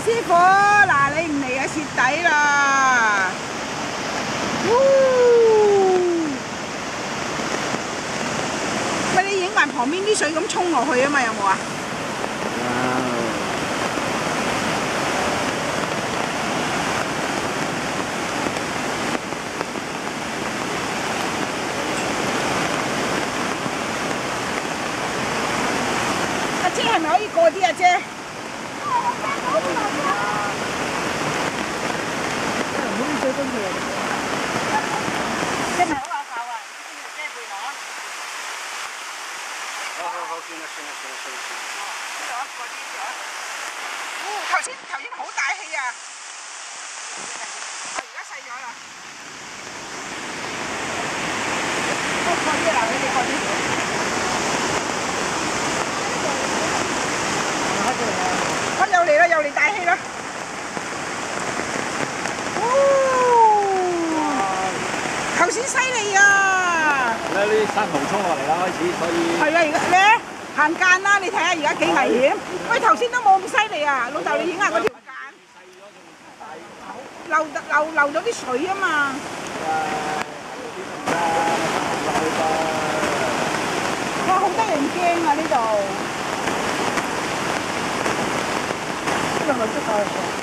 師傅，嗱你唔嚟啊蝕底啦！喂，你影埋旁邊啲水咁沖落去啊嘛，有冇啊？阿姐係咪可以過啲啊姐？最中意真係好有效啊！呢啲係遮背囊。好，算啦。呢度啊，過啲呢度啊。頭先好大氣啊！我而家細咗啦。過啲啦，你哋過啲。我又嚟啦，又嚟大氣啦！頭先犀利啊！呢啲山洪衝落嚟啦，開始，所以係啊，而家咧行間啦，你睇下而家幾危險。喂，頭先都冇咁犀利啊！老豆，你影下嗰條間，漏咗啲水啊嘛。哇，好得人驚啊！呢度。呢度咪出曬。